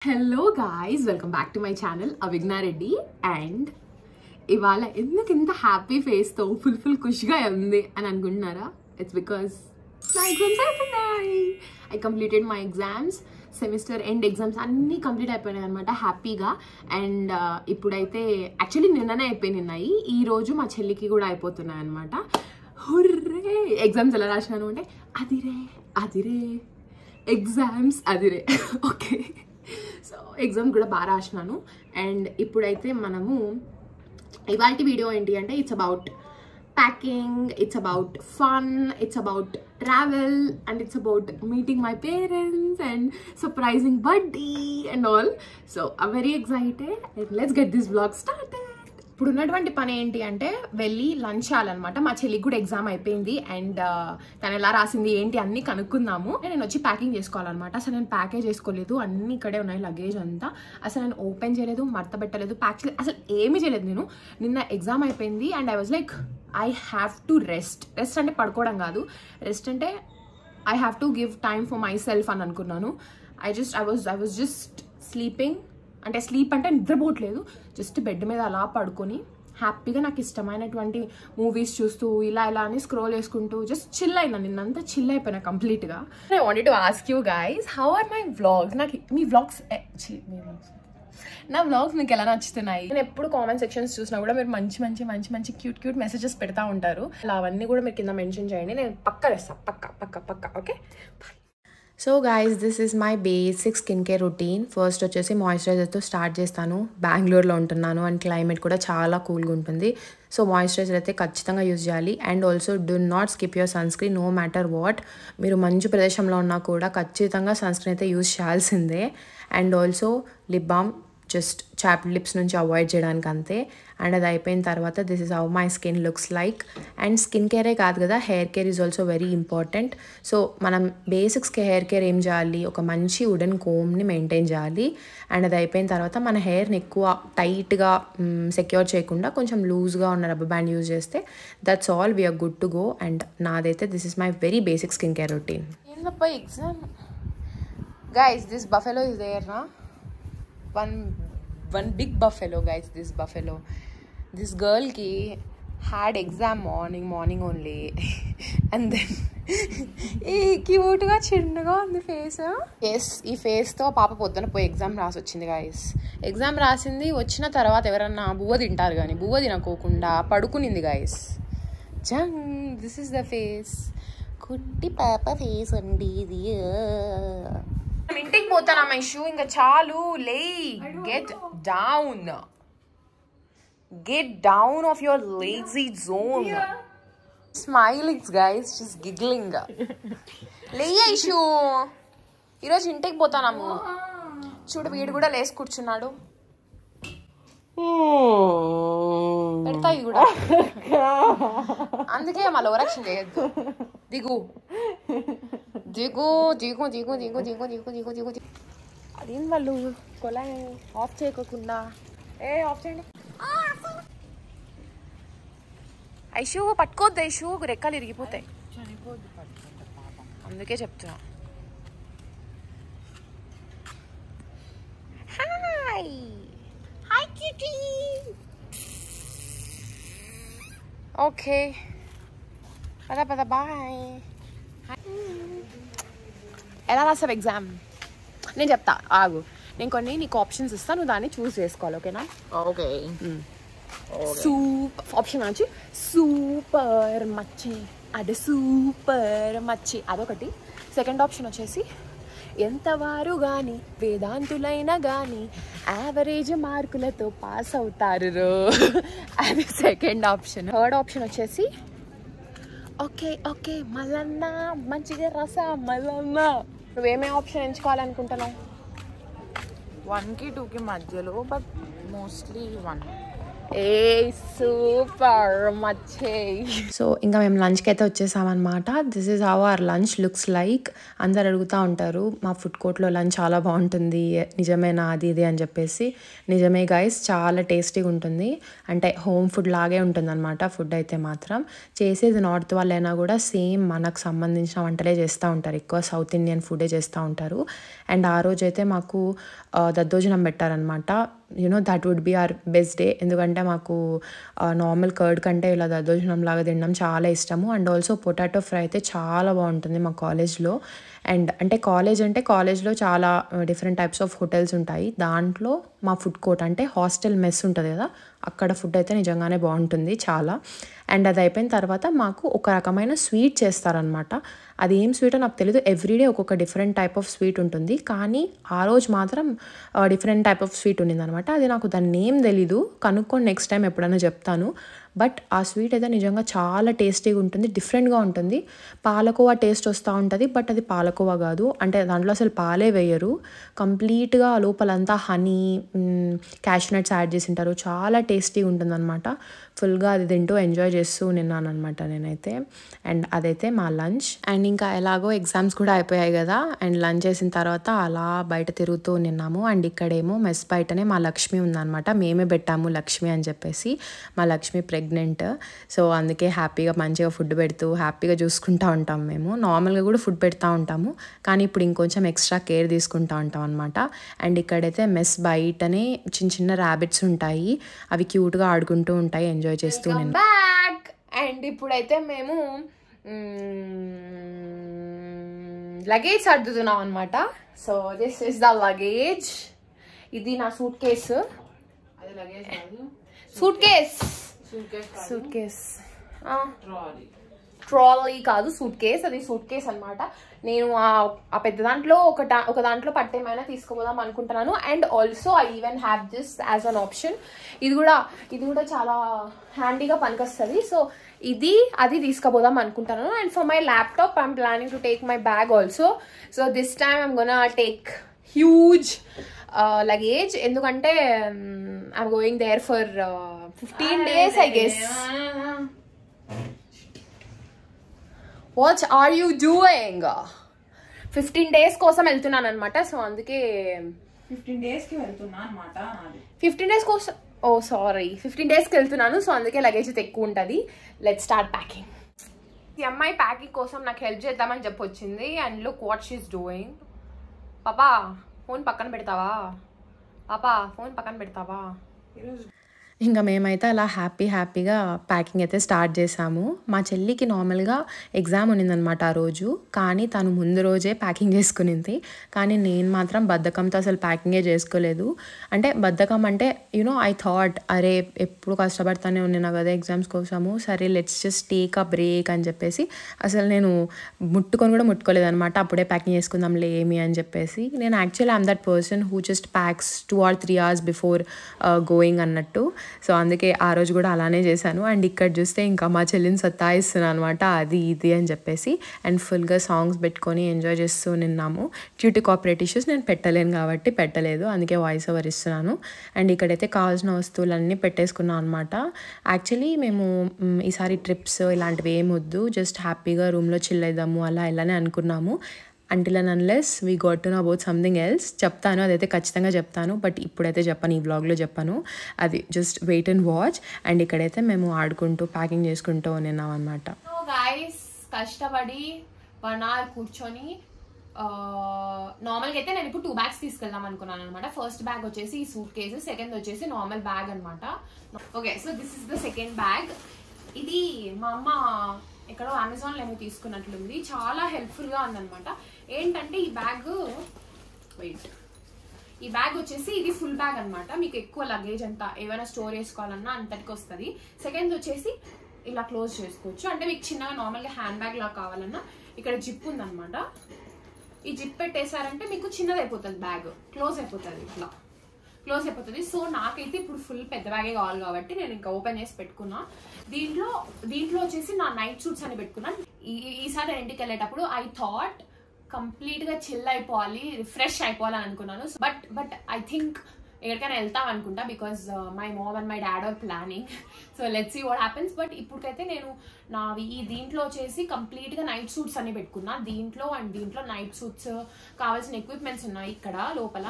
Hello guys, welcome back to my channel Avigna Reddy and ఇవాళ ఎందుకు ఇంత happy face తో ఫుల్ ఖుషిగా ఉంది అని అనుకుంటున్నారా? ఇట్స్ బికాజ్ నా ఎగ్జామ్స్ అయిపోయినాయి. I completed my exams, semester end exams అన్నీ కంప్లీట్ అయిపోయినాయి అనమాట హ్యాపీగా. అండ్ ఇప్పుడైతే యాక్చువల్లీ నిన్ననే అయిపోయినాయి, ఈరోజు మా చెల్లికి కూడా అయిపోతున్నాయి అనమాట. హుర్రే! ఎగ్జామ్స్ ఎలా రాసినాను అంటే అదిరే ఎగ్జామ్స్ అదిరే. ఓకే, సో ఎగ్జామ్ కూడా బాగా రాసినాను. అండ్ ఇప్పుడైతే మనము ఇవాళ వీడియో ఏంటి అంటే it's about packing, it's about fun, it's about travel and it's about meeting my parents and surprising birthday and all. So I'm very excited and let's get this vlog started. ఇప్పుడు ఉన్నటువంటి పని ఏంటి అంటే వెళ్ళి lunch చేయాలన్నమాట. మా చెల్లికి కూడా ఎగ్జామ్ అయిపోయింది అండ్ తను ఎలా రాసింది ఏంటి అన్నీ కనుక్కుందాము. నేను వచ్చి ప్యాకింగ్ చేసుకోవాలన్నమాట. అసలు నేను ప్యాకేజ్ చేసుకోలేదు, అన్నీ ఇక్కడే ఉన్నాయి లగేజ్ అంతా. అసలు నేను ఓపెన్ చేయలేదు, మడత పెట్టలేదు, ప్యాక్ చేయలేదు, అసలు ఏమీ చేయలేదు. నేను నిన్న ఎగ్జామ్ అయిపోయింది and I was like I have to rest. Rest అంటే పడుకోవడం కాదు, రెస్ట్ అంటే I have to give time for my self అని అనుకున్నాను. I was just sleeping. అంటే స్లీప్ అంటే నిద్రపోవట్లేదు, జస్ట్ బెడ్ మీద అలా పడుకొని హ్యాపీగా నాకు ఇష్టమైనటువంటి మూవీస్ చూస్తూ ఇలా అని స్క్రోల్ చేసుకుంటూ జస్ట్ చిల్ అయినా. నిన్నంతా చిల్ అయిపోయినా కంప్లీట్గా. I wanted to ask you guys, how are my vlogs? నాకు మీ వ్లాగ్స్ నా వ్లాగ్స్ మీకు ఎలా నచ్చుతున్నాయి? నేను ఎప్పుడు కామెంట్ సెక్షన్స్ చూసినా కూడా మీరు మంచి క్యూట్ మెసేజెస్ పెడతా ఉంటారు. అలా అవన్నీ కూడా మీరు కింద మెన్షన్ చేయండి, నేను పక్కా వేస్తాను. పక్కా okay. So guys, this is my basic skin care routine. First వచ్చేసి మాయిశ్చరైజర్తో స్టార్ట్ చేస్తాను. బెంగళూరులో ఉంటున్నాను అండ్ క్లైమేట్ కూడా చాలా కూల్గా ఉంటుంది. సో మాయిశ్చరైజర్ అయితే ఖచ్చితంగా యూజ్ చేయాలి. And also do not skip your sunscreen no matter what. మీరు మంచు ప్రదేశంలో ఉన్నా కూడా ఖచ్చితంగా సన్ స్క్రీన్ అయితే యూజ్ చేయాల్సిందే. And also lip balm just chapped lips నుంచి అవాయిడ్ చేయడానికి అంతే. అండ్ అది అయిపోయిన తర్వాత this is how my skin looks like. And skin కేరే కాదు కదా, hair care is also very important. So మనం బేసిక్స్కి హెయిర్ కేర్ ఏం చేయాలి, ఒక మంచి వుడెన్ కోమ్ని మెయింటైన్ చేయాలి. అండ్ అది అయిపోయిన తర్వాత మన హెయిర్ని ఎక్కువ టైట్గా సెక్యూర్ చేయకుండా కొంచెం లూజ్గా ఉన్న రబ్బర్ బ్యాండ్ యూజ్ చేస్తే that's all, we're good to go. And నాదైతే this is my very basic skin care routine. Exam guys, this buffalo is there నా one big buffalo guys. This girl ki had exam morning only and then cute ga chinnaga undi face. Yes, ee face tho papa poddana poi exam రాసి వచ్చింది guys. exam రాసింది, వచ్చిన తర్వాత ఎవరన్నా బువ్వ తింటారు కానీ బువ్వ తినకోకుండా పడుకునింది guys. this is the face, కుట్టి పాప ఫేస్ అండి ఇది. ఇంటికి పోతానా మై షూ, ఇంకా చాలు లే. Get down off your lazy zone. Smilings guys, she's giggling. లే ఐషు, ఈరోజు ఇంటికి పోతానాము. చూడు వీడు కూడా లేసి కూర్చున్నాడు. పెడతా ఇవి కూడా, అందుకే మళ్ళీ ఓవరాక్షన్ చేయొద్దు. దిగు. అదేం వాళ్ళు కొలా ఆఫ్ చేయకోకుండా ఆఫ్ చేయండి. ఐషు పట్టుకోవద్దు, ఐషు రెక్కలు ఇరిగిపోతాయి, అందుకే చెప్తున్నా. Hi cutie. ఓకే పద బాయ్. ఎలా రాసావు ఎగ్జామ్? నేను చెప్తా, ఆగు. నేను కొన్ని నీకు ఆప్షన్స్ ఇస్తాను, నువ్వు దాన్ని చూస్ చేసుకోవాలి. ఓకేనా? ఓకే. సూపర్ ఆప్షన్ వచ్చి సూపర్ మచ్చి, అదే సూపర్ మచ్చి అదొకటి. సెకండ్ ఆప్షన్ వచ్చేసి ఎంతవారు కానీ వేదాంతులైనా కానీ యావరేజ్ మార్కులతో పాస్ అవుతారు, అది సెకండ్ ఆప్షన్. థర్డ్ ఆప్షన్ వచ్చేసి ఓకే మల్లన్న మంచిగా రసా మల్లన్న. నువ్వేమే ఆప్షన్ ఎంచుకోవాలనుకుంటున్నావు? 1కి 2కి మధ్యలో, బట్ మోస్ట్లీ 1. ఏ సూపర్ మచ్చే. సో ఇంకా మేము లంచ్కి అయితే వచ్చేసామన్నమాట. This is how our lunch looks like. అందరు అడుగుతూ ఉంటారు మా ఫుడ్ కోర్ట్లో లంచ్ చాలా బాగుంటుంది, నిజమేనా అది ఇది అని చెప్పేసి. నిజమే గైస్, చాలా టేస్టీగా ఉంటుంది. అంటే హోమ్ ఫుడ్ లాగే ఉంటుంది అనమాట ఫుడ్ అయితే మాత్రం. చేసేది నార్త్ వాళ్ళైనా కూడా సేమ్ మనకు సంబంధించిన వంటలే చేస్తూ ఉంటారు, ఎక్కువ సౌత్ ఇండియన్ ఫుడే చేస్తూ ఉంటారు. అండ్ ఆ రోజు అయితే మాకు దద్దోజనం పెట్టారనమాట. That would be our best day. ఎందుకంటే మాకు నార్మల్ కర్డ్ కంటే ఇలా దద్దోజనం లాగా తినడం చాలా ఇష్టము. అండ్ ఆల్సో పొటాటో ఫ్రై అయితే చాలా బాగుంటుంది మా కాలేజ్లో. అండ్ అంటే కాలేజ్లో చాలా డిఫరెంట్ టైప్స్ ఆఫ్ హోటల్స్ ఉంటాయి. దాంట్లో మా ఫుడ్ కోర్ట్ అంటే హాస్టల్ మెస్ ఉంటుంది కదా, అక్కడ ఫుడ్ అయితే నిజంగానే బాగుంటుంది చాలా. అండ్ అది అయిపోయిన తర్వాత మాకు ఒక రకమైన స్వీట్ చేస్తారనమాట. అది ఏం స్వీటో నాకు తెలియదు, ఎవ్రీడే ఒక్కొక్క డిఫరెంట్ టైప్ ఆఫ్ స్వీట్ ఉంటుంది. కానీ ఆ రోజు మాత్రం డిఫరెంట్ టైప్ ఆఫ్ స్వీట్ ఉండిందనమాట. అది నాకు దాని నేమ్ తెలీదు, కనుక్కొని నెక్స్ట్ టైం ఎప్పుడైనా చెప్తాను. బట్ ఆ స్వీట్ అయితే నిజంగా చాలా టేస్టీగా ఉంటుంది, డిఫరెంట్గా ఉంటుంది. పాలకోవా టేస్ట్ వస్తూ ఉంటుంది, బట్ అది పాలకోవా కాదు. అంటే దాంట్లో అసలు పాలే వేయరు, కంప్లీట్గా లోపలంతా హనీ, క్యాష్యూ నట్స్ యాడ్ చేసి ఉంటారు. చాలా టేస్టీగా ఉంటుందన్నమాట. ఫుల్గా అది తింటూ ఎంజాయ్ చేస్తూ నిన్నానమాట నేనైతే. అండ్ అదైతే మా లంచ్. అండ్ ఇంకా ఎలాగో ఎగ్జామ్స్ కూడా అయిపోయాయి కదా, అండ్ లంచ్ చేసిన తర్వాత అలా బయట తిరుగుతూ నిన్నాము. అండ్ ఇక్కడేమో మెస్ బయటనే మా లక్ష్మి ఉందన్నమాట. మేమే పెట్టాము లక్ష్మి అని చెప్పేసి. మా లక్ష్మి ప్రెగ్నెంట్, సో అందుకే హ్యాపీగా మంచిగా ఫుడ్ పెడుతూ హ్యాపీగా చూసుకుంటూ ఉంటాం మేము. నార్మల్గా కూడా ఫుడ్ పెడతా ఉంటాము, కానీ ఇప్పుడు ఇంకొంచెం ఎక్స్ట్రా కేర్ తీసుకుంటూ ఉంటాం అనమాట. అండ్ ఇక్కడైతే మెస్ బయటనే చిన్న చిన్న ర్యాబిట్స్ ఉంటాయి, అవి క్యూట్గా ఆడుకుంటూ ఉంటాయి, ఎంజాయ్ చేస్తూ నేను బ్యాక్. అండ్ ఇప్పుడైతే మేము లగేజ్ సర్దుతున్నాం అనమాట. So this is the luggage. ఇది నా suit case. Suit case trolley కాదు, సూట్ కేస్. అది సూట్ కేస్ అనమాట. నేను ఆ పెద్ద దాంట్లో ఒక దాంట్లో పట్టేమైనా తీసుకుపోదాం అనుకుంటున్నాను. And also I even have this as an option. ఇది కూడా చాలా హ్యాండీగా పనికొస్తుంది. సో అది తీసుకుపోదాం అనుకుంటున్నాను. And for my laptop I'm planning to take my bag also. So this time I'm gonna take huge luggage. ఎందుకంటే I'm going there for 15 days I guess. What are you doing? 15 days కోసం వెళ్తున్నాను అనమాట. So అందుకే 15 days కి వెళ్తున్నా అనమాట. 15 days కోసం 15 days కి వెళ్తున్నాను. సో అందుకే లగేజ్ అయితే ఎక్కువ ఉంటుంది. Let's start packing. ఈ అమ్మాయి ప్యాకింగ్ కోసం నాకు హెల్ప్ చేద్దామని చెప్పొచ్చింది. And look what she is doing. పాపా ఫోన్ పక్కన పెడతావా? ఇంకా మేమైతే అలా హ్యాపీగా ప్యాకింగ్ అయితే స్టార్ట్ చేసాము. మా చెల్లికి నార్మల్గా ఎగ్జామ్ ఉన్నిందనమాట ఆ రోజు, కానీ తను ముందు రోజే ప్యాకింగ్ చేసుకునింది. కానీ నేను మాత్రం బద్ధకంతో అసలు ప్యాకింగే చేసుకోలేదు. అంటే బద్ధకం అంటే ఐ థాట్ అరే ఎప్పుడు కష్టపడతానే ఉన్నాను కదా ఎగ్జామ్స్ కోసము, సరే let's just take a break అని చెప్పేసి అసలు నేను ముట్టుకోలేదు అనమాట. అప్పుడే ప్యాకింగ్ చేసుకుందాంలే ఏమి అని చెప్పేసి. నేను actually I'm that person who just packs 2 or 3 hours before going అన్నట్టు. సో అందుకే ఆ రోజు కూడా అలానే చేశాను. అండ్ ఇక్కడ చూస్తే ఇంకా మా చెల్లిని సత్తాయిస్తున్నాను అనమాట, అది ఇది అని చెప్పేసి. అండ్ ఫుల్గా సాంగ్స్ పెట్టుకొని ఎంజాయ్ చేస్తూ నిన్నాము. డ్యూ టు కార్పొరేట్ ఇష్యూస్ నేను పెట్టలేను కాబట్టి పెట్టలేదు, అందుకే వాయిస్ ఓవర్ ఇస్తున్నాను. అండ్ ఇక్కడైతే కావాల్సిన వస్తువులన్నీ పెట్టేసుకున్నాం అనమాట. యాక్చువల్లీ మేము ఈసారి ట్రిప్స్ ఇలాంటివి ఏం వద్దు, జస్ట్ హ్యాపీగా రూమ్లో చిల్ అయిద్దాము అలా ఇలానే అనుకున్నాము. until and unless we got to know about something else. చెప్తాను, అదైతే ఖచ్చితంగా చెప్తాను, బట్ ఇప్పుడైతే చెప్పాను, ఈ వ్లాగ్లో చెప్పాను. అది just wait and watch. And ఇక్కడైతే మేము ఆడుకుంటూ ప్యాకింగ్ చేసుకుంటూ ఉన్నాం అనమాట. సో గైస్, కష్టపడి 1 hour కూర్చొని నార్మల్గా అయితే నేను ఇప్పుడు 2 bags తీసుకెళ్దాం అనుకున్నాను అనమాట. ఫస్ట్ బ్యాగ్ వచ్చేసి ఈ సూట్ కేసు, సెకండ్ వచ్చేసి నార్మల్ బ్యాగ్ అనమాట. Okay, so this is the second bag. ఇది మా అమ్మ ఎక్కడో అమెజాన్లో ఏమో తీసుకున్నట్లుంది, చాలా హెల్ప్ఫుల్గా ఉందన్నమాట. ఏంటంటే ఈ బ్యాగ్ వచ్చేసి ఇది ఫుల్ బ్యాగ్ అనమాట. మీకు ఎక్కువ లగేజ్ అంతా ఏమైనా స్టోర్ చేసుకోవాలన్నా అంతటికి వస్తుంది. సెకండ్ వచ్చేసి ఇలా క్లోజ్ చేసుకోవచ్చు. అంటే మీకు చిన్నగా నార్మల్గా హ్యాండ్ బ్యాగ్ లాగా కావాలన్నా ఇక్కడ జిప్ ఉందన్నమాట. ఈ జిప్ పెట్టేశారంటే మీకు చిన్నది అయిపోతుంది, బ్యాగ్ క్లోజ్ అయిపోతుంది, ఇట్లా క్లోజ్ అయిపోతుంది. సో నాకైతే ఇప్పుడు ఫుల్ పెద్ద బ్యాగే కావాలి కాబట్టి నేను ఇంకా ఓపెన్ చేసి పెట్టుకున్నా. దీంట్లో వచ్చేసి నా నైట్ సూట్స్ అని పెట్టుకున్నాను. ఈసారి నేను ఇంటికి వెళ్ళేటప్పుడు ఐ థాట్ కంప్లీట్ గా చిల్ అయిపోవాలి, రిఫ్రెష్ అయిపోవాలని అనుకున్నాను. బట్ ఐ థింక్ ఎక్కడికైనా వెళ్తాం అనుకుంటా because my mom and my dad are planning. So let's see what happens. But ఇప్పటికైతే నేను నావి ఈ దీంట్లో వచ్చేసి కంప్లీట్గా నైట్ సూట్స్ అన్ని పెట్టుకున్నా. దీంట్లో అండ్ దీంట్లో నైట్ సూట్స్ కావాల్సిన ఎక్విప్మెంట్స్ ఉన్నాయి ఇక్కడ లోపల.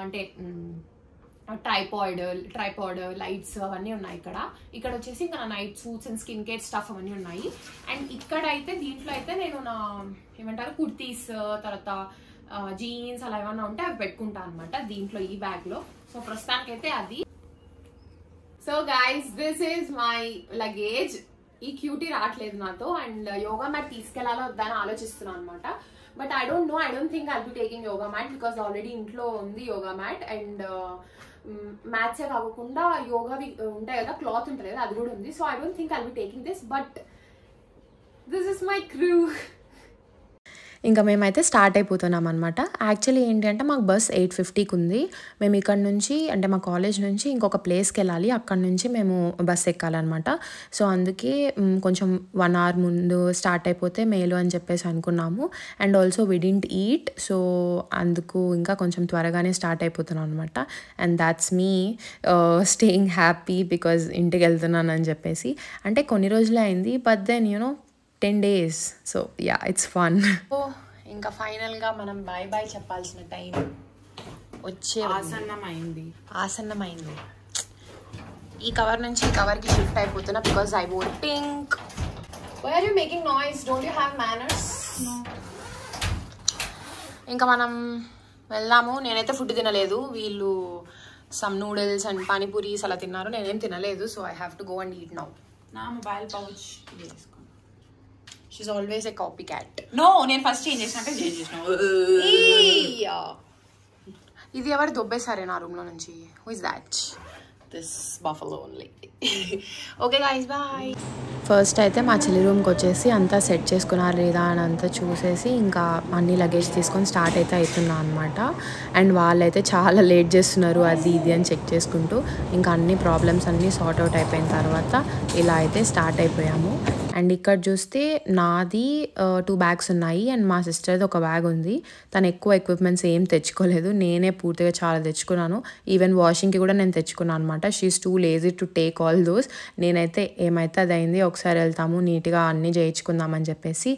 అంటే ట్రైపాడ్ లైట్స్ అవన్నీ ఉన్నాయి ఇక్కడ వచ్చేసి ఇంకా నా night suits and skin care stuff అవన్నీ ఉన్నాయి. అండ్ ఇక్కడ అయితే దీంట్లో అయితే నేను నా ఏమంటారు కుర్తీస్, తర్వాత జీన్స్ అలా ఏమన్నా ఉంటే అవి పెట్టుకుంటా అనమాట దీంట్లో, ఈ బ్యాగ్ లో. సో ప్రస్తుతానికైతే అది. So guys, this is my luggage. ఈ క్యూటీ రావట్లేదు నాతో, అండ్ యోగా మ్యాట్ తీసుకెళ్లాలో వద్దని ఆలోచిస్తున్నాను అనమాట. But I don't think I'll be taking yoga mat because already ఇంట్లో ఉంది యోగా మ్యాట్. అండ్ మ్యాథ్సే కాకుండా యోగావి ఉంటాయి కదా, క్లాత్ ఉంటుంది కదా, అది కూడా ఉంది. So I don't think I'll be taking this, but this is my crew. ఇంకా మేమైతే స్టార్ట్ అయిపోతున్నాం అనమాట. యాక్చువల్లీ ఏంటి అంటే మాకు బస్ 8:50కి ఉంది. మేము ఇక్కడ నుంచి అంటే మా కాలేజ్ నుంచి ఇంకొక ప్లేస్కి వెళ్ళాలి, అక్కడ నుంచి మేము బస్ ఎక్కాలన్నమాట. సో అందుకే కొంచెం 1 hour ముందు స్టార్ట్ అయిపోతే మేలు అని చెప్పేసి అనుకున్నాము. And also we didn't eat, so అందుకు ఇంకా కొంచెం త్వరగానే స్టార్ట్ అయిపోతున్నాం అనమాట. And that's me staying happy because ఇంటికి వెళ్తున్నాను అని చెప్పేసి. అంటే కొన్ని రోజులే అయింది, but then 10 days. So yeah, it's fun. So ఇంకా ఫైనల్గా మనం బాయ్ బాయ్ చెప్పాల్సిన టైం ఆసన్నమైంది. ఈ కవర్ నుంచి ఈ కవర్కి షిఫ్ట్ అయిపోతున్నా because I wore pink. Why are you making noise? Don't you have manners? ఇంకా మనం వెళ్దాము. నేనైతే ఫుడ్ తినలేదు, వీళ్ళు సమ్ నూడిల్స్ అండ్ పానీపూరీస్ అలా తిన్నారు, నేనేం తినలేదు. So I have to go and eat now. నా mobile pouch She's always a copycat. No, నేను ఫస్ట్ చేంజ్ చేసినాను. ఇది ఎవరు దొబ్బేసారే నా రూమ్ లో నుంచి? Who is that? This buffalo only. Okay guys, bye. First అయితే మా చెల్లి రూమ్కి వచ్చేసి అంతా సెట్ చేసుకున్నారు లేదా అని అంతా చూసేసి ఇంకా అన్ని లగేజ్ తీసుకొని స్టార్ట్ అయితే అవుతున్నా అనమాట. అండ్ వాళ్ళైతే చాలా లేట్ చేస్తున్నారు అది ఇది అని చెక్ చేసుకుంటూ. ఇంకా అన్ని ప్రాబ్లమ్స్ అన్నీ సార్ట్ అవుట్ అయిపోయిన తర్వాత ఇలా అయితే స్టార్ట్ అయిపోయాము. అండ్ ఇక్కడ చూస్తే నాది 2 bags ఉన్నాయి అండ్ మా సిస్టర్ది ఒక బ్యాగ్ ఉంది. తను ఎక్కువ ఎక్విప్మెంట్స్ ఏం తెచ్చుకోలేదు, నేనే పూర్తిగా చాలా తెచ్చుకున్నాను. ఈవెన్ వాషింగ్కి కూడా నేను తెచ్చుకున్నాను అనమాట. She is too lazy to take all those. నేనైతే ఏమైతే అది అయింది, ఒకసారి వెళ్తాము నీట్గా అన్నీ చేయించుకుందామని చెప్పేసి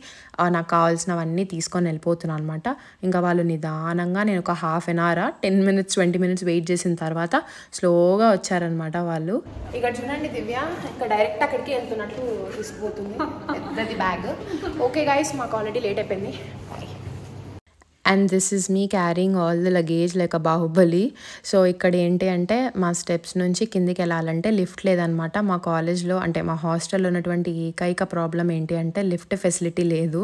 నాకు కావాల్సినవన్నీ తీసుకొని వెళ్ళిపోతున్నాను అనమాట. ఇంకా వాళ్ళు నిదానంగా, నేను ఒక 1/2 hour 10 minutes 20 minutes వెయిట్ చేసిన తర్వాత స్లోగా వచ్చారనమాట వాళ్ళు. ఇక్కడ చూడండి దివ్య ఇంకా డైరెక్ట్ అక్కడికి వెళ్తున్నట్లు తీసుకుపోతుంది పెద్దది బ్యాగ్. ఓకే గైస్, మాకు ఆల్రెడీ లేట్ అయిపోయింది. And this is me carrying all the luggage like a Baahubali. So ఇక్కడ ఏంటి అంటే మా స్టెప్స్ నుంచి కిందికి వెళ్ళాలంటే లిఫ్ట్ లేదనమాట. మా కాలేజ్లో అంటే మా హాస్టల్లో ఉన్నటువంటి ఏకైక ప్రాబ్లం ఏంటి అంటే లిఫ్ట్ ఫెసిలిటీ లేదు.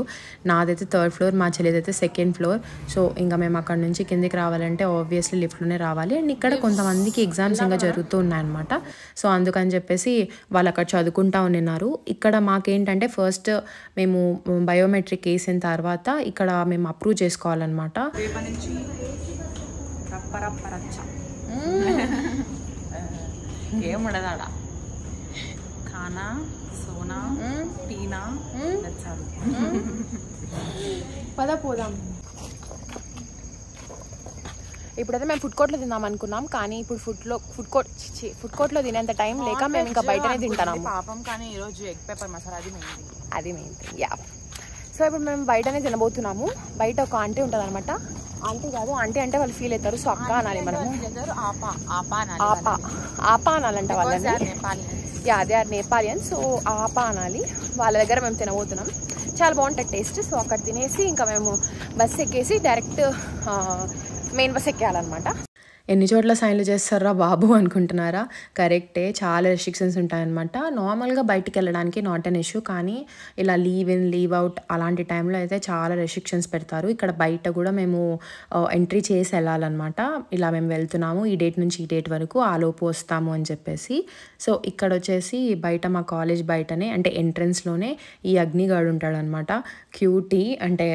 నాదైతే 3rd floor, మా చెల్లిదైతే 2nd floor. సో ఇంకా మేము అక్కడ నుంచి కిందికి రావాలంటే ఆబ్వియస్లీ లిఫ్ట్లోనే రావాలి. అండ్ ఇక్కడ కొంతమందికి ఎగ్జామ్స్ ఇంకా జరుగుతూ ఉన్నాయన్నమాట. సో అందుకని చెప్పేసి వాళ్ళు అక్కడ చదువుకుంటా ఉన్నారు. ఇక్కడ మాకేంటంటే ఫస్ట్ మేము బయోమెట్రిక్ వేసిన తర్వాత ఇక్కడ మేము అప్రూవ్ చేసుకోవాలన్నమాట. ఏముండదాడా ఖానా సోనా టీనా నచ్చారు. పద పోదాం. ఇప్పుడైతే మేము ఫుడ్ కోర్ట్లో తిందాం అనుకున్నాం, కానీ ఇప్పుడు ఫుడ్ కోర్ట్లో తినేంత టైం లేక మేము ఇంకా బయటనే తింటాము పాపం. కానీ ఈరోజు ఎగ్ పెప్పర్ మసాలా అది మెయిన్ థింగ్. యా. సో ఇప్పుడు మేము బయటనే తినబోతున్నాము. బయట ఒక ఆంటీ ఉంటుంది అనమాట. ఆంటీ కాదు, ఆంటీ అంటే వాళ్ళు ఫీల్ అవుతారు. సో అక్క అనాలి మనము. ఆపా అనాలంట వాళ్ళని. Yeah, they are Nepalians. So ఆపా అనాలి. వాళ్ళ దగ్గర మేము తినబోతున్నాం. చాలా బాగుంటుంది టేస్ట్. సో అక్కడ తినేసి ఇంకా మేము బస్ ఎక్కేసి డైరెక్ట్ మెయిన్ బస్ ఎక్కేయాలన్నమాట. ఎన్ని చోట్ల సైన్లు చేస్తారా బాబు అనుకుంటున్నారా? కరెక్టే, చాలా రెస్ట్రిక్షన్స్ ఉంటాయన్నమాట. నార్మల్గా బయటికి వెళ్ళడానికి నాట్ అన్ ఇష్యూ, కానీ ఇలా లీవ్ ఇన్ లీవ్ అవుట్ అలాంటి టైంలో అయితే చాలా రెస్ట్రిక్షన్స్ పెడతారు. ఇక్కడ బయట కూడా మేము ఎంట్రీ చేసి వెళ్ళాలన్నమాట. ఇలా మేము వెళ్తున్నాము ఈ డేట్ నుంచి ఈ డేట్ వరకు, ఆలోపు వస్తాము అని చెప్పేసి. సో ఇక్కడ వచ్చేసి బయట మా కాలేజ్ బయటనే అంటే ఎంట్రన్స్లోనే ఈ అగ్నిగాడు ఉంటాడనమాట. క్యూటీ అంటే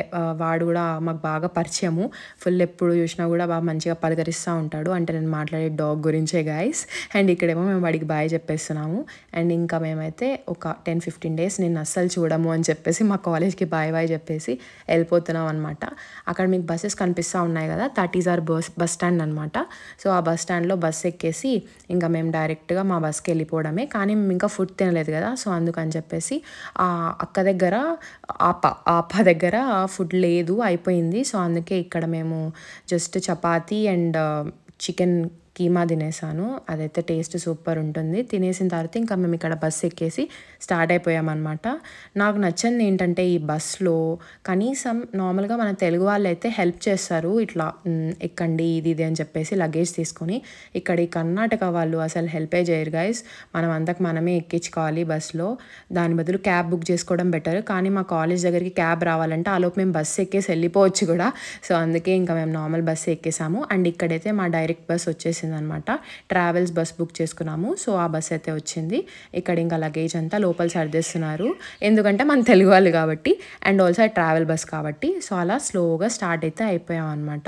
వాడు కూడా మాకు బాగా పరిచయము. ఫుల్ ఎప్పుడు చూసినా కూడా బాగా మంచిగా పలకరిస్తూ ఉంటాడు. ఉంటాడు, అంటే నేను మాట్లాడే డాగ్ గురించే గైస్. అండ్ ఇక్కడేమో మేము వాడికి బాయ్ చెప్పేస్తున్నాము. అండ్ ఇంకా మేమైతే ఒక 10-15 డేస్ నేను అస్సలు చూడము అని చెప్పేసి మా కాలేజ్కి బాయ్ చెప్పేసి వెళ్ళిపోతున్నాం అనమాట. అక్కడ మీకు బస్సెస్ కనిపిస్తూ ఉన్నాయి కదా, that is our bus stand అనమాట. సో ఆ బస్ స్టాండ్లో బస్ ఎక్కేసి ఇంకా మేము డైరెక్ట్గా మా బస్కి వెళ్ళిపోవడమే. కానీ మేము ఇంకా ఫుడ్ తినలేదు కదా, సో అందుకని చెప్పేసి ఆ అక్క దగ్గర ఆప దగ్గర ఫుడ్ లేదు, అయిపోయింది. సో అందుకే ఇక్కడ మేము just chapati and chicken keema తినేసాను. అదైతే టేస్ట్ సూపర్ ఉంటుంది. తినేసిన తర్వాత ఇంకా మేము ఇక్కడ బస్ ఎక్కేసి స్టార్ట్ అయిపోయామన్నమాట. నాకు నచ్చింది ఏంటంటే ఈ బస్లో కనీసం నార్మల్గా మన తెలుగు వాళ్ళు అయితే హెల్ప్ చేస్తారు, ఇట్లా ఎక్కండి ఇది అని చెప్పేసి లగేజ్ తీసుకొని. ఇక్కడ ఈ కర్ణాటక వాళ్ళు అసలు హెల్పే చేయరు గైస్. మనం అంతకు మనమే ఎక్కించుకోవాలి బస్లో. దాని బదులు క్యాబ్ బుక్ చేసుకోవడం బెటర్. కానీ మా కాలేజ్ దగ్గరికి క్యాబ్ రావాలంటే ఆలోపు మేము బస్సు ఎక్కేసి వెళ్ళిపోవచ్చు కూడా. సో అందుకే ఇంకా మేము నార్మల్ బస్సు ఎక్కేసాము. అండ్ ఇక్కడైతే మా డైరెక్ట్ బస్ వచ్చేసింది అనమాట. ట్రావెల్స్ బస్ బుక్ చేసుకున్నాము. సో ఆ బస్ అయితే వచ్చింది. ఇక్కడ ఇంకా లగేజ్ అంతా లోపల సర్దేస్తున్నారు, ఎందుకంటే మన తెలుగు వాళ్ళు కాబట్టి అండ్ ఆల్సో ట్రావెల్ బస్ కాబట్టి. సో అలా స్లోగా స్టార్ట్ అయితే అయిపోయాం అనమాట.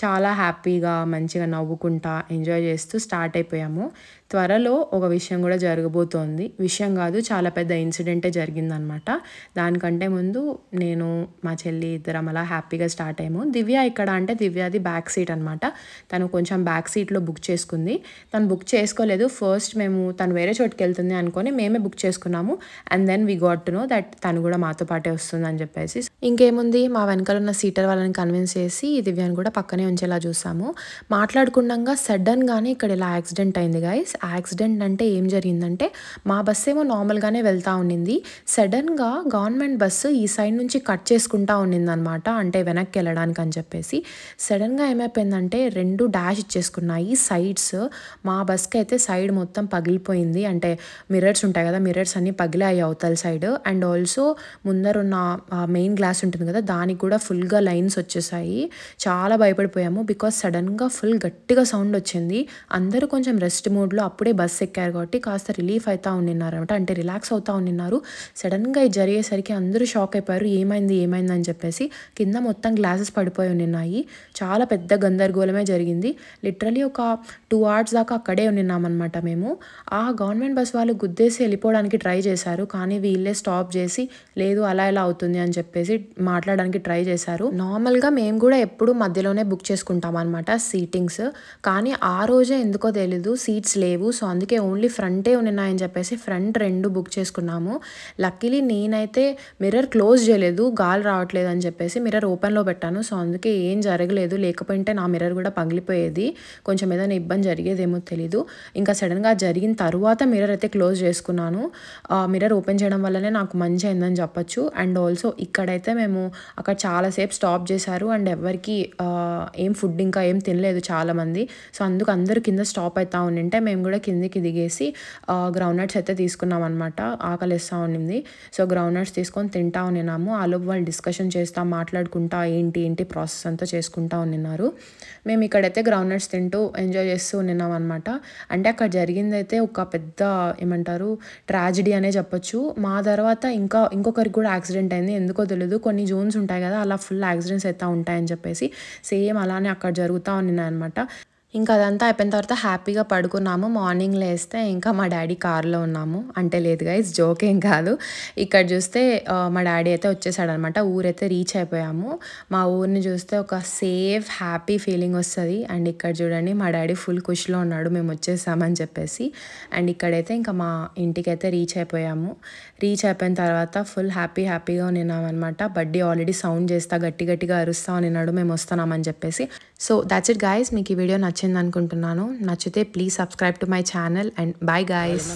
చాలా హ్యాపీగా మంచిగా నవ్వుకుంటా ఎంజాయ్ చేస్తూ స్టార్ట్ అయిపోయాము. త్వరలో ఒక విషయం కూడా జరగబోతోంది. విషయం కాదు, చాలా పెద్ద ఇన్సిడెంటే జరిగిందనమాట. దానికంటే ముందు నేను మా చెల్లి ఇద్దరం అలా హ్యాపీగా స్టార్ట్ అయ్యాము. దివ్య ఇక్కడ అంటే దివ్యది బ్యాక్ సీట్ అనమాట. తను కొంచెం బ్యాక్ సీట్లో బుక్ చేసుకుంది. తను బుక్ చేసుకోలేదు ఫస్ట్. మేము తను వేరే చోటుకి వెళ్తుంది అనుకొని మేమే బుక్ చేసుకున్నాము. And then we got to know that తను కూడా మాతో పాటే వస్తుంది అని చెప్పేసి. ఇంకేముంది, మా వెనకాల ఉన్న సీటర్ వాళ్ళని కన్విన్స్ చేసి దివ్యాన్ని కూడా పక్కనే ఉంచేలా చూసాము. మాట్లాడుకుండగా సడన్గానే ఇక్కడ ఇలా యాక్సిడెంట్ అయింది గైస్. యాక్సిడెంట్ అంటే ఏం జరిగిందంటే మా బస్సు ఏమో నార్మల్గానే వెళ్తూ ఉండింది. సడన్గా గవర్నమెంట్ బస్సు ఈ సైడ్ నుంచి కట్ చేసుకుంటా ఉండింది అనమాట, అంటే వెనక్కి వెళ్ళడానికి అని చెప్పేసి. సడన్గా ఏమైపోయిందంటే 2 డాష్ ఇచ్చేసుకున్నాయి సైడ్స్. మా బస్కి అయితే సైడ్ మొత్తం పగిలిపోయింది, అంటే మిర్రర్స్ ఉంటాయి కదా, మిర్రర్స్ అన్నీ పగిలాయి అవతల సైడ్. అండ్ ఆల్సో ముందరున్న మెయిన్ గ్లాస్ ఉంటుంది కదా, దానికి కూడా ఫుల్గా లైన్స్ వచ్చేసాయి. చాలా భయపడిపోయాము బికాస్ సడన్గా ఫుల్ గట్టిగా సౌండ్ వచ్చింది. అందరూ కొంచెం రెస్ట్ మోడ్లో అప్పుడే బస్సు ఎక్కారు కాబట్టి కాస్త రిలీఫ్ అవుతా ఉండినారు అనమాట, అంటే రిలాక్స్ అవుతా ఉండినారు. సడన్గా ఇది జరిగేసరికి అందరూ షాక్ అయిపోయారు, ఏమైంది అని చెప్పేసి. కింద మొత్తం గ్లాసెస్ పడిపోయి ఉన్నాయి. చాలా పెద్ద గందరగోళమే జరిగింది. లిటరలీ ఒక 2 hours దాకా అక్కడే ఉన్నామన్నమాట మేము. ఆ గవర్నమెంట్ బస్ వాళ్ళు గుద్దేసి వెళ్ళిపోవడానికి ట్రై చేశారు, కానీ వీళ్ళే స్టాప్ చేసి లేదు అలా ఎలా అవుతుంది అని చెప్పేసి మాట్లాడడానికి ట్రై చేశారు. నార్మల్గా మేము కూడా ఎప్పుడు మధ్యలోనే బుక్ చేసుకుంటాం అనమాట సీటింగ్స్, కానీ ఆ రోజే ఎందుకో తెలీదు సీట్స్ లేవు. సో అందుకే ఓన్లీ ఫ్రంటే ఉన్నాయని చెప్పేసి ఫ్రంట్ 2 బుక్ చేసుకున్నాము. లక్కీలీ నేనైతే మిర్రర్ క్లోజ్ చేయలేదు, గాలి రావట్లేదు అని చెప్పేసి మిర్రర్ ఓపెన్లో పెట్టాను. సో అందుకే ఏం జరగలేదు, లేకపోతే నా మిర్రర్ కూడా పగిలిపోయేది, కొంచెం ఏదైనా ఇబ్బంది జరిగేదేమో తెలీదు. ఇంకా సడన్గా జరిగిన తర్వాత మిర్రర్ అయితే క్లోజ్ చేసుకున్నాను. మిర్రర్ ఓపెన్ చేయడం వల్లనే నాకు మంచి అయిందని చెప్పొచ్చు. అండ్ ఆల్సో ఇక్కడైతే మేము అక్కడ చాలాసేపు స్టాప్ చేశారు అండ్ ఎవరికి ఏం ఫుడ్ ఇంకా ఏం తినలేదు చాలామంది. సో అందుకు అందరూ కింద స్టాప్ అవుతా ఉండింటే మేము కూడా కిందికి దిగేసి గ్రౌండ్ నట్స్ అయితే తీసుకున్నాం అనమాట. ఆకలిస్తూ ఉండింది. సో గ్రౌండ్ నట్స్ తీసుకొని తింటా ఉన్నాము. ఆలోపు వాళ్ళు డిస్కషన్ చేస్తూ మాట్లాడుకుంటా ఏంటి ప్రాసెస్ అంతా చేసుకుంటా ఉన్నారు. మేము ఇక్కడైతే గ్రౌండ్ నట్స్ తింటూ ఎంజాయ్ చేస్తూ ఉన్నాం అనమాట. అంటే అక్కడ జరిగిందైతే ఒక పెద్ద ఏమంటారు ట్రాజడీ అనే చెప్పొచ్చు. మా తర్వాత ఇంకొకరికి కూడా యాక్సిడెంట్ అయింది, ఎందుకో తెలియదు. కొన్ని జోన్స్ ఉంటాయి కదా, అలా ఫుల్ యాక్సిడెంట్స్ అయితే ఉంటాయని చెప్పేసి సేమ్ అలానే అక్కడ జరుగుతూ ఉన్నాయి అనమాట. ఇంకా అదంతా అయిపోయిన తర్వాత హ్యాపీగా పడుకున్నాము. మార్నింగ్ లేస్తే ఇంకా మా డాడీ కార్లో ఉన్నాము. అంటే లేదు గైస్, జోక్ ఏం కాదు. ఇక్కడ చూస్తే మా డాడీ అయితే వచ్చేసాడనమాట. ఊరైతే రీచ్ అయిపోయాము. మా ఊరిని చూస్తే ఒక సేఫ్ హ్యాపీ ఫీలింగ్ వస్తుంది. అండ్ ఇక్కడ చూడండి మా డాడీ ఫుల్ ఖుషిలో ఉన్నాడు మేము వచ్చేసామని చెప్పేసి. అండ్ ఇక్కడైతే ఇంకా మా ఇంటికి అయితే రీచ్ అయిపోయాము. రీచ్ అయిపోయిన తర్వాత ఫుల్ హ్యాపీగా ఉన్నామన్నమాట. బడ్డీ ఆల్రెడీ సౌండ్ చేస్తా గట్టిగా అరుస్తా ఉన్నాడు మేము వస్తున్నామని చెప్పేసి. So that's it guys. మీకు ఈ వీడియో నచ్చింది అనుకుంటున్నాను. నచ్చితే please subscribe to my channel and bye guys.